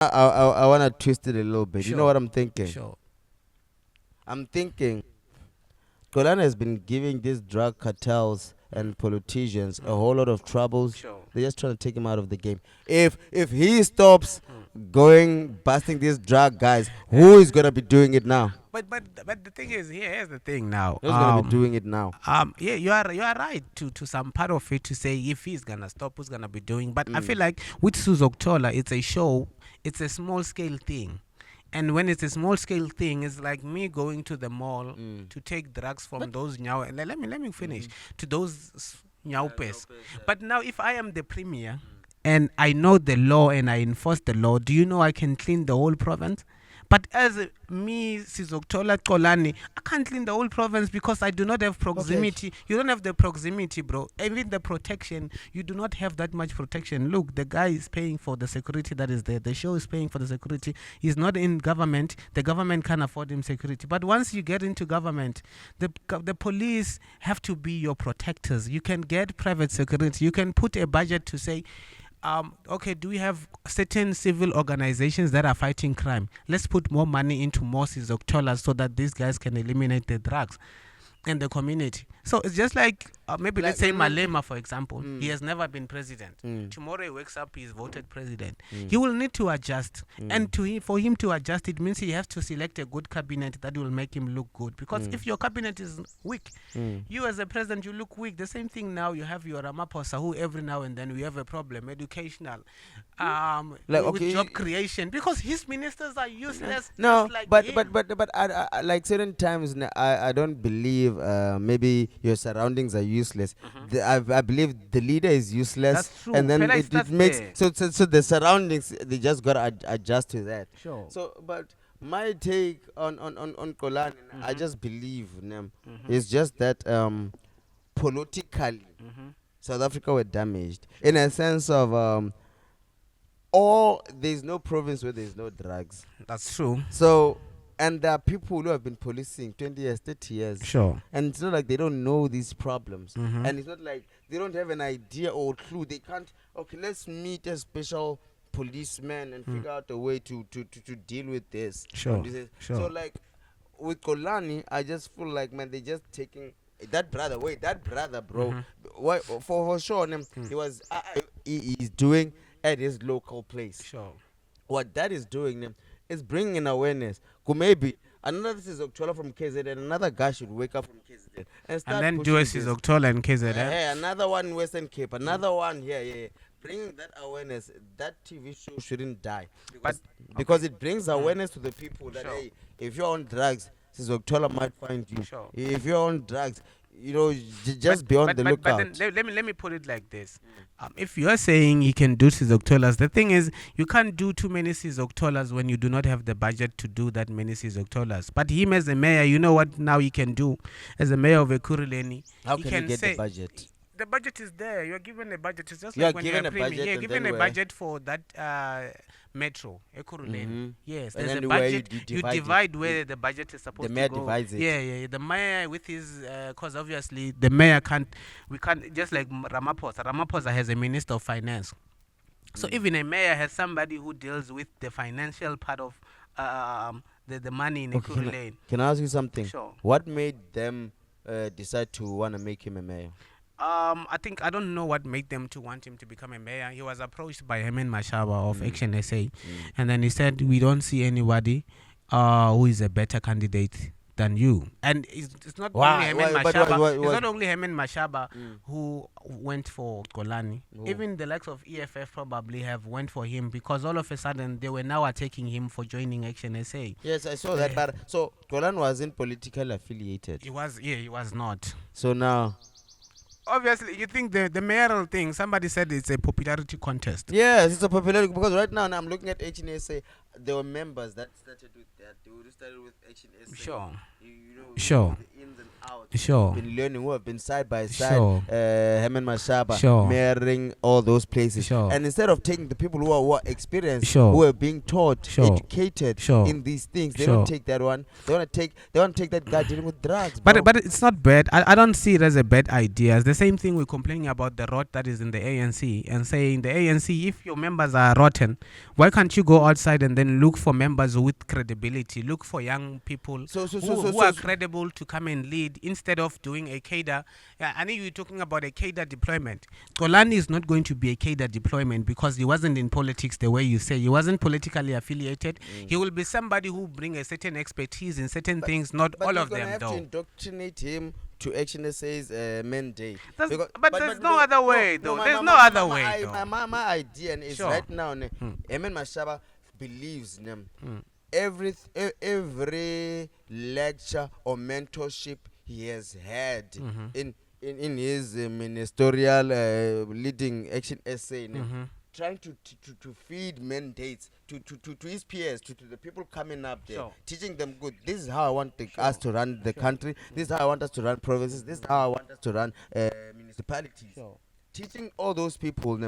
I want to twist it a little bit. You know Sure. what I'm thinking? Sure. I'm thinking Xolani has been giving these drug cartels and politicians a whole lot of troubles. Sure. They're just trying to take him out of the game. If he stops going busting these drug guys, who is gonna be doing it now? But the thing is, here's the thing now. Who's gonna be doing it now? Yeah, you are right to some part of it to say if he's gonna stop, who's gonna be doing. But I feel like with Sizokuthola, it's a show, it's a small scale thing. And when it's a small scale thing, it's like me going to the mall to take drugs from those nyao. And let me finish to those nyaupes. But now, if I am the premier and I know the law and I enforce the law, do you know I can clean the whole province? But as me, Sizokuthola Xolani, I can't clean the whole province because I do not have proximity. Okay. You don't have the proximity, bro. Even the protection, you do not have that much protection. Look, the guy is paying for the security that is there. The show is paying for the security. He's not in government. The government can't afford him security. But once you get into government, the police have to be your protectors. You can get private security. You can put a budget to say, okay, do we have certain civil organizations that are fighting crime? Let's put more money into more Sizokutholas so that these guys can eliminate the drugs in the community. So it's just like maybe let's say Malema, for example. He has never been president. Tomorrow he wakes up, he's voted president. He will need to adjust. And for him to adjust, it means he has to select a good cabinet that will make him look good. Because if your cabinet is weak, you as a president, you look weak. The same thing now, you have your Ramaphosa, who every now and then we have a problem, educational, with job creation, because his ministers are useless. No, like but I like certain times I don't believe maybe your surroundings are useless. I believe the leader is useless. That's true. And then Pela it makes so the surroundings, they just gotta adjust to that. Sure. So but my take on Xolani, I just believe it's just that politically South Africa were damaged in a sense of there's no province where there's no drugs. That's true. So, and there are people who have been policing 20 years, 30 years. Sure. And it's not like they don't know these problems. And it's not like they don't have an idea or clue. They can't, okay, let's meet a special policeman and figure out a way to deal with this. Sure. Sure. So, like, with Xolani, I just feel like, man, they're just taking that brother, bro. For sure, he was, he's doing at his local place. Sure. What that is doing is bringing in awareness. Maybe another Sizokuthola from KZN, and another guy should wake up from KZN and start. And then Jozi Sizokuthola and KZN. Another one in Western Cape, another one here. Yeah. Bringing that awareness, that TV show shouldn't die because it brings awareness to the people that hey, if you're on drugs, Sizokuthola might find you. Sure. If you're on drugs, just be on the lookout. But then let me put it like this: if you are saying you can do Sizokutholas, the thing is you can't do too many Sizokutholas when you do not have the budget to do that many Sizokutholas. But him as a mayor, you know what now he can do as a mayor of Ekurhuleni? How can he get the budget? The budget is there. You're given a budget. It's just you like are when given you're a budget. You're given a budget for that metro, Ekurhuleni. Yes, and there's then a budget. You divide where the budget is supposed to go. The mayor divides it. Yeah. The mayor with his, because obviously the mayor we can't, just like Ramaphosa. Ramaphosa has a minister of finance. So even a mayor has somebody who deals with the financial part of the money in Ekurhuleni. Can I ask you something? Sure. What made them decide to want to make him a mayor? I don't know what made them to want him to become a mayor. He was approached by Helen Mashaba of ActionSA, and then he said, "We don't see anybody who is a better candidate than you." And it's not only Helen Mashaba. It's not only Helen Mashaba who went for Xolani. Even the likes of EFF probably have went for him because all of a sudden they were now attacking him for joining ActionSA. Yes, I saw that. But so Xolani wasn't politically affiliated. He was not. So now, obviously, you think the mayoral thing, somebody said it's a popularity contest. Yes, it's a popularity because right now I'm looking at ActionSA. there were members that started with that. They would started with ActionSA. Sure. You know, Sure. the ins and outs. Sure. Who have been learning, who have been side by side. Sure. Helen Mashaba, Sure. mayoring all those places. Sure. And instead of taking the people who are experienced, Sure. who are being taught, Sure. educated Sure. in these things, they Sure. don't take that one. They want to take that guy dealing with drugs. Bro. But it's not bad. I don't see it as a bad idea. It's the same thing we're complaining about the rot that is in the ANC and saying the ANC, if your members are rotten, why can't you go outside and then look for members with credibility? Look for young people who are credible to come and lead instead of doing a cadre. I know you're talking about a cadre deployment. Xolani is not going to be a cadre deployment because he wasn't in politics the way you say. He wasn't politically affiliated. He will be somebody who bring a certain expertise in certain things, not all of them have though. To indoctrinate him to ActionSA's mandate. But there's no other way though. There's no other way though. My idea is Sure. right now, Emin Mashaba believes every lecture or mentorship he has had in his ministerial leading ActionSA, trying to feed mandates to his peers, to the people coming up there, Sure. teaching them good. This is how I want us to run the country. This is how I want us to run provinces. This is how I want us to run municipalities. Sure. Teaching all those people,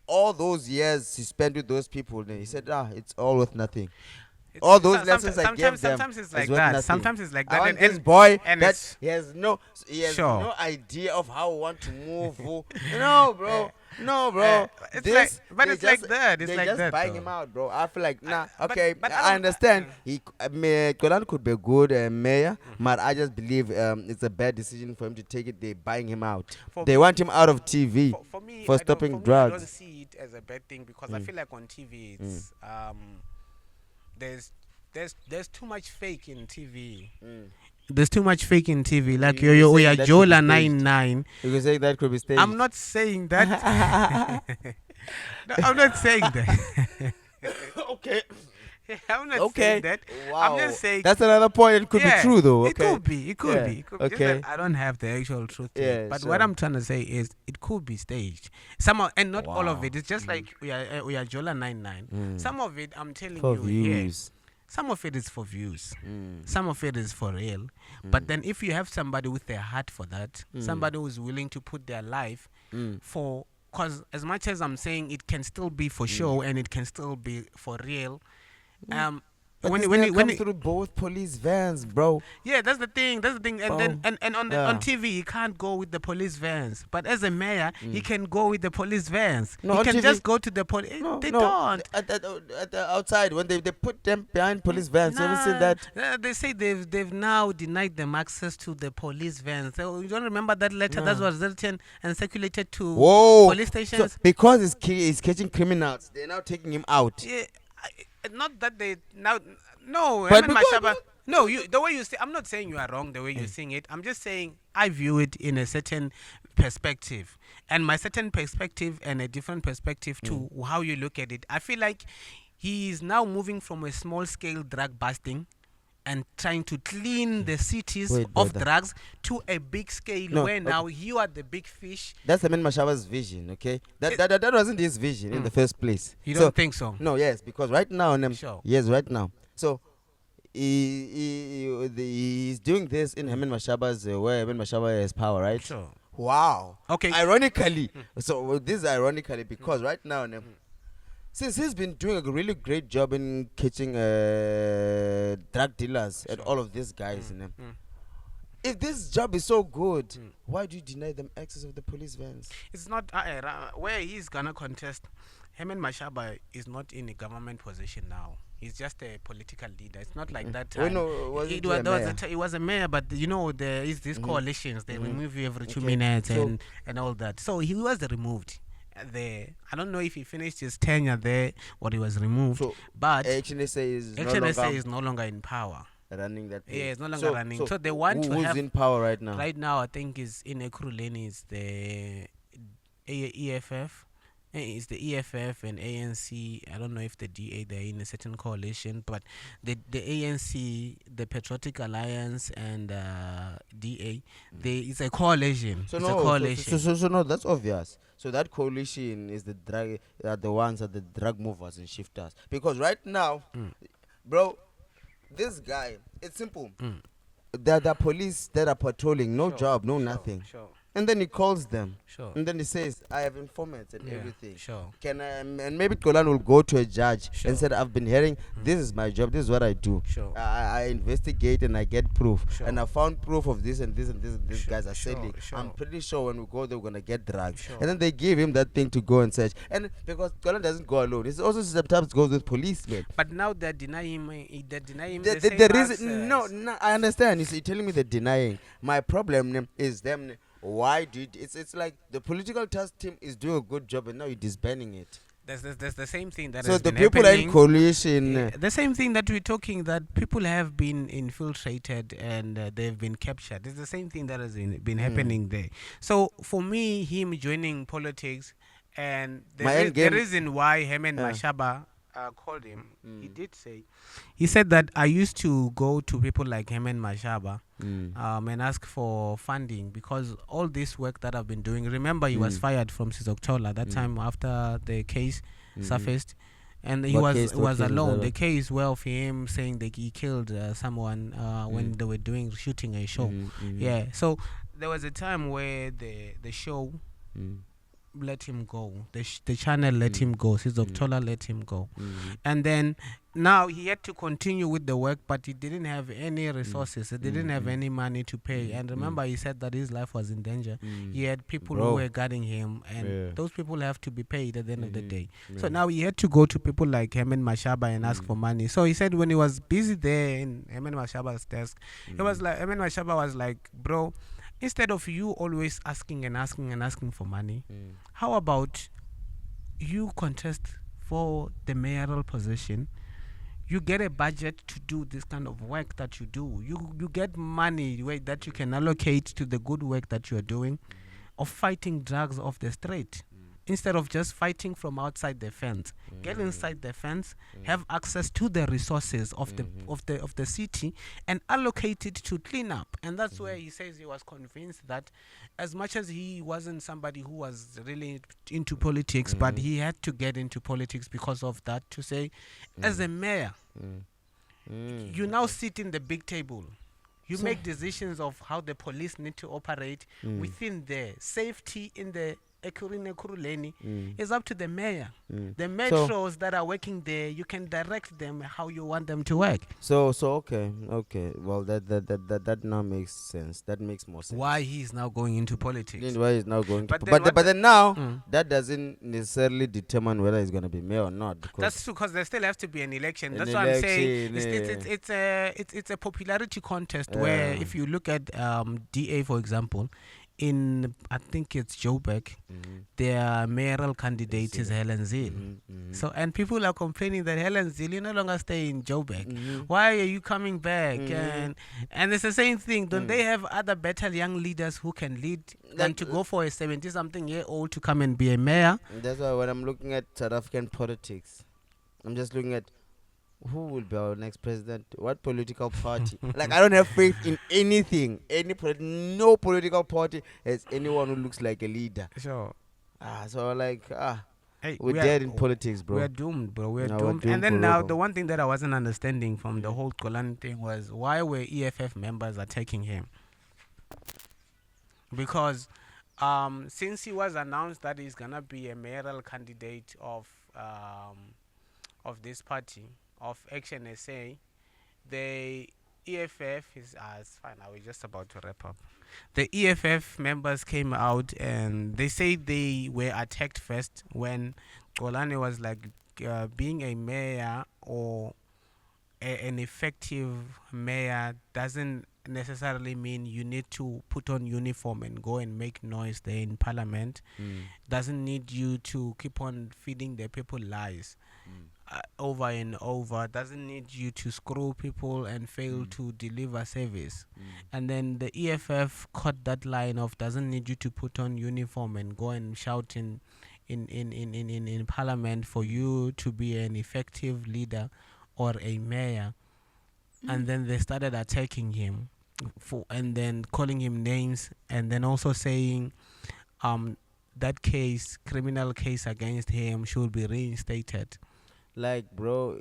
all those years he spent with those people, he said, it's all worth nothing. All those lessons I gave them. Sometimes it's like worth that. nothing. Sometimes it's like I that. want this boy and that it's- he has no Sure. no idea of how I want to move. No, bro. No, bro. It's This, but they it's like just- that. It's they like just that, buying though. him out, bro. I feel like, but okay, I I don't- understand. Xolani could be a good mayor, but I just believe it's a bad decision for him to take it. They're buying him out. They want him out of TV For me, for I don't- stopping for me, I drugs. don't see it as a bad thing because I feel like on TV, it's there's too much fake in TV. There's too much fake in TV. Like You yo, saying yeah, that could be Jola staged? 99. You can say that could be staged. I'm not saying that. No, I'm not saying that. Okay. I'm not Okay. saying that. Wow. I'm just saying That's another point. It could yeah, be true though. It Okay. could be. It could Yeah. be. It could be. Just Okay. that I don't have the actual truth. To Yeah, it. But sure. what I'm trying to say is, it could be staged. Some and not all of Wow. it. It's just like we are Jola 99. Some of it, I'm telling For you, views. some of it is for views. Some of it is for real. But then if you have somebody with their heart for that, somebody who's willing to put their life for, because as much as I'm saying it can still be for show and it can still be for real, But when this when guy you, when comes you, through both police vans, bro. yeah, that's the thing. And then and on Yeah. on TV he can't go with the police vans. But as a mayor, he can go with the police vans. No, he on can TV just go to the police. They don't. At the outside when they put them behind police vans. You ever seen that? They say they've now denied them access to the police vans. So you don't remember that letter that was written and circulated to Whoa. police stations? So because he's catching criminals, they're now taking him out. Yeah, not that they now. No, But Emin because- Mashaba. No, the way you say. I'm not saying you are wrong. The way you're saying it. I'm just saying I view it in a certain perspective, and my certain perspective and a different perspective to how you look at it. I feel like he is now moving from a small scale drug busting and trying to clean the cities Wait, of brother. drugs to a big scale No, where now you are the big fish. That's Emin Mashaba's vision, okay? That wasn't his vision in the first place. You don't think so? No, yes, because right now, Sure. yes, right now. So he's doing this in Emin Mashaba's where Emin Mashaba has power, right? Sure. Wow. Okay. Ironically, so this is ironically because right now, since he's been doing a really great job in catching drug dealers and all of these guys, if this job is so good, why do you deny them access of the police vans? It's not where he's gonna contest. Hemen Mashaba is not in a government position now. He's just a political leader. It's not like that time. It was a mayor, but there is these coalitions. They remove you every 2 minutes and all that. So he was removed there. I don't know if he finished his tenure there or he was removed. So but ActionSA is no longer in power. Running that thing. Yeah, it's no longer running. So they want to who's have in power right now? Right now, I think is in Ekurhuleni is the EFF. It's the EFF and ANC. I don't know if the DA they're in a certain coalition, but the ANC, the Patriotic Alliance, and DA, it's a coalition. So It's a no, coalition. so no, that's obvious. So that coalition is the drug, the ones are the drug movers and shifters. Because right now, bro, this guy, it's simple. There are the police that are patrolling, no job, no nothing. Sure. And then he calls them. Sure. And then he says, I have informants and Yeah, everything. sure. Can I, and maybe Xolani will go to a judge Sure. and said, I've been hearing, this is my job, this is what I do. Sure. I investigate and I get proof. Sure. And I found proof of this and this and this and these Sure, guys are sure, selling. sure. I'm pretty sure when we go there, we're going to get drugs. Sure. And then they give him that thing to go and search. And because Xolani doesn't go alone, it's also sometimes goes with policemen. But now they deny him. They deny him The the same reason, no, I understand. You're telling me they're denying. My problem is them. Why did it's like the political task team is doing a good job and now you're disbanding it. There's the same thing that So has the been people are in happening. coalition. The same thing that we're talking, that people have been infiltrated and they've been captured. It's the same thing that has been happening there. So for me, him joining politics, and the reason why Helen Mashaba called him, he said that I used to go to people like Helen Mashaba and ask for funding because all this work that I've been doing. Remember, he was fired from Sizoktola that time after the case surfaced, and he was alone. The case, well, for him saying that he killed someone when they were shooting a show. Yeah, so there was a time where the show let him go. The channel let him go. Sizoktola let him go. And then now he had to continue with the work, but he didn't have any resources. He didn't have any money to pay. And remember, he said that his life was in danger. He had people who were guarding him, and those people have to be paid at the end of the day. So now he had to go to people like Helen Mashaba and ask for money. So he said when he was busy there in Helen Mashaba's desk, he was like, Helen Mashaba was like, bro, instead of you always asking for money, how about you contest for the mayoral position? You get a budget to do this kind of work that you do. You get money that you can allocate to the good work that you are doing, of fighting drugs off the street. Instead of just fighting from outside the fence, get inside the fence, have access to the resources of the city, and allocate it to clean up. And that's where he says he was convinced that, as much as he wasn't somebody who was really into politics, but he had to get into politics because of that. To say, as a mayor, you now sit in the big table. You make decisions of how the police need to operate within there. Safety in the Ekuruleni is up to the mayor. The metros that are working there, you can direct them how you want them to work. So okay. Well, that now makes sense. That makes more sense. Why he's now going into politics? Why he's now going? But then now that doesn't necessarily determine whether he's going to be mayor or not. That's true, because there still has to be an election. That's what I'm saying. It's a popularity contest where if you look at DA, for example, in I think it's Joburg, their mayoral candidate is Helen Zille. So, and people are complaining that Helen Zille, you no longer stay in Joburg. Why are you coming back? And it's the same thing. Don't they have other better young leaders who can lead than to go for a 70-something-year-old to come and be a mayor? That's why when I'm looking at South African politics, I'm just looking at who will be our next president? What political party? Like, I don't have faith in anything. No political party has anyone who looks like a leader. Sure. So like, hey, we're dead in politics, bro. We're doomed, bro. We're doomed. We're doomed. And then now, the one thing that I wasn't understanding from the whole Xolani thing was, why were EFF members attacking him? Because since he was announced that he's gonna be a mayoral candidate of this party, of ActionSA, the EFF is fine. I was just about to wrap up. The EFF members came out and they say they were attacked first when Xolani was like, being a mayor or an effective mayor doesn't necessarily mean you need to put on uniform and go and make noise there in parliament. Doesn't need you to keep on feeding the people lies over and over. Doesn't need you to screw people and fail to deliver service. And then the EFF caught that line of, doesn't need you to put on uniform and go and shout in in parliament for you to be an effective leader or a mayor, and then they started attacking him and then calling him names, and then also saying that criminal case against him should be reinstated. Like, bro,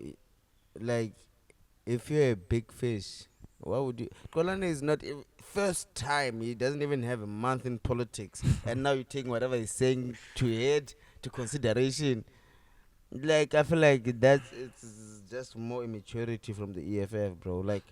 like, if you're a big fish, what would you? Xolani is not first time. He doesn't even have a month in politics, and now you're taking whatever he's saying to consideration. Like, I feel like it's just more immaturity from the EFF, bro. Like,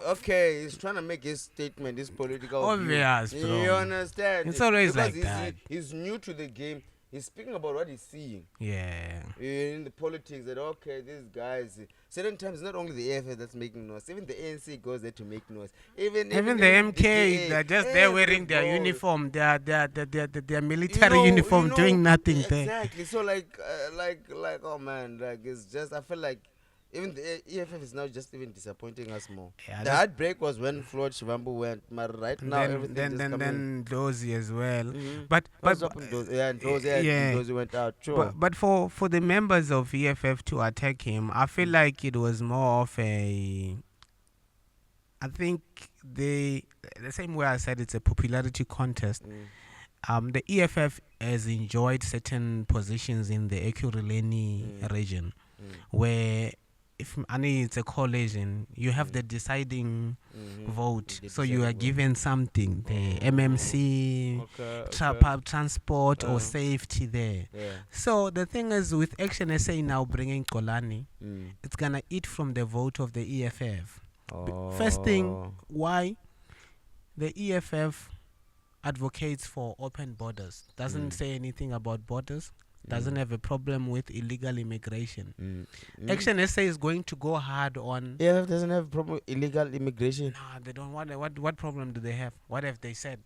okay, he's trying to make his statement, his political obvious, view. bro. You understand? It's always because like that. He's new to the game. He's speaking about what he's seeing. Yeah. In the politics, that okay, these guys. Certain times, not only the EFF that's making noise, even the ANC goes there to make noise. Even the MK, they're just there wearing their uniform, their military uniform, doing nothing there. Exactly. So like, oh man, like it's just, I feel like even the EFF is now just even disappointing us more. Yeah, the heartbreak was when Floyd Shivambu went, but right now everything then Jozi as well. Mm-hmm. But Jozi went out. Sure. But for the members of EFF to attack him, I feel like it was more of a. I think the same way I said it's a popularity contest. The EFF has enjoyed certain positions in the Ekurhuleni region, where if it's a coalition, you have the deciding vote. So you are given something, the MMC, transport or safety there. Yeah. So the thing is, with ActionSA now bringing Xolani, it's going to eat from the vote of the EFF. First thing, why? The EFF advocates for open borders. Doesn't say anything about borders. Doesn't have a problem with illegal immigration. ActionSA is going to go hard on. EFF doesn't have a problem with illegal immigration. No, they don't. What problem do they have? What have they said?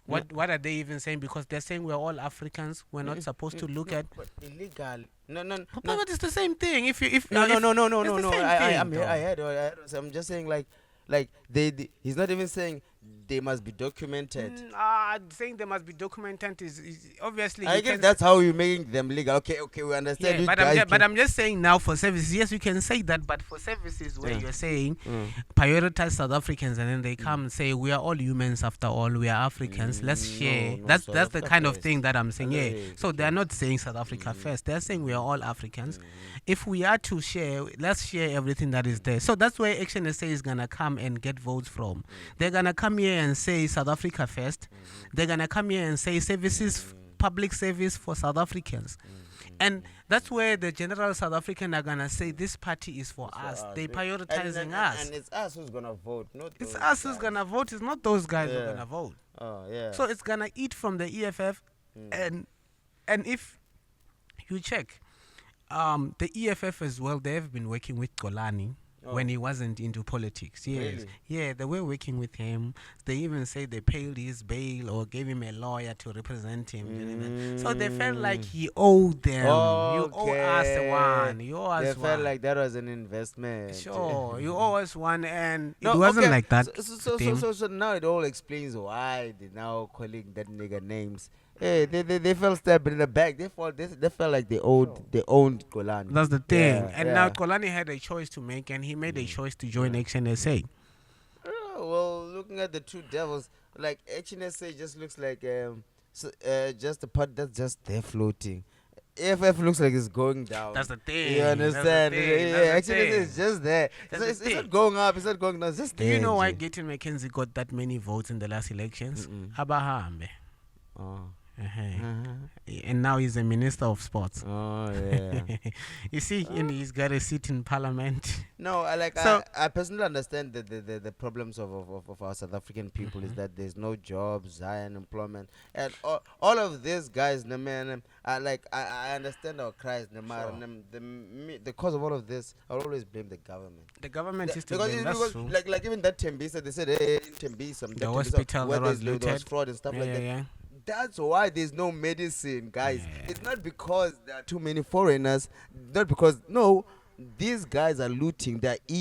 What are they even saying? Because they're saying we're all Africans. We're not supposed to look at. But illegal. No. But it's the same thing. No. I heard. So I'm just saying like he's not even saying they must be documented. Saying they must be documented is obviously. I guess that's how you're making them legal. Okay, we understand. Yeah, but I'm just saying now for services, yes, you can say that, but for services where you're saying prioritize South Africans, and then they come and say we are all humans after all, we are Africans. Let's share. That's the kind of thing that I'm saying. So they're not saying South Africa first. They're saying we are all Africans. If we are to share, let's share everything that is there. So that's where ActionSA is gonna come and get votes from. They're gonna come here and say South Africa first. They're gonna come here and say services, public service for South Africans. And that's where the general South African are gonna say this party is for us. They're prioritizing us. And it's us who's gonna vote, not it's us who's gonna vote. It's not those guys who are gonna vote. Oh yeah. So it's gonna eat from the EFF, and if you check, the EFF as well, they have been working with Xolani. When he wasn't into politics. Yes. Really? Yeah, they were working with him. They even say they paid his bail or gave him a lawyer to represent him. So they felt like he owed them. You owe us one. You owe us one. They felt like that was an investment. Sure. You owe us one, and it wasn't like that. So now it all explains why they're now calling that nigga names. Hey, they felt stabbed in the back. They felt like they owned Xolani. That's the thing. Now Xolani had a choice to make, and he made a choice to join ActionSA. Well, looking at the two devils, like ActionSA just looks like just a part that's just there floating. EFF looks like it's going down. That's the thing. You understand? ActionSA is just there. It's not going up. It's not going down. It's just there. Do you know why Gayton McKenzie got that many votes in the last elections? Abahambe. And now he's a minister of sports. Oh yeah. You see, and he's got a seat in parliament. No, I personally understand the problems of our South African people is that there's no jobs, high unemployment, and all of these guys. Man, I understand our cries. The cause of all of this, I'll always blame the government. The government is to blame. That's true. Like even that Tembisa, they said, hey, in Tembisa, the hospital that was looted, there was fraud and stuff like that. Yeah. That's why there's no medicine, guys. It's not because there are too many foreigners. Not because, no, these guys are looting. They're eating.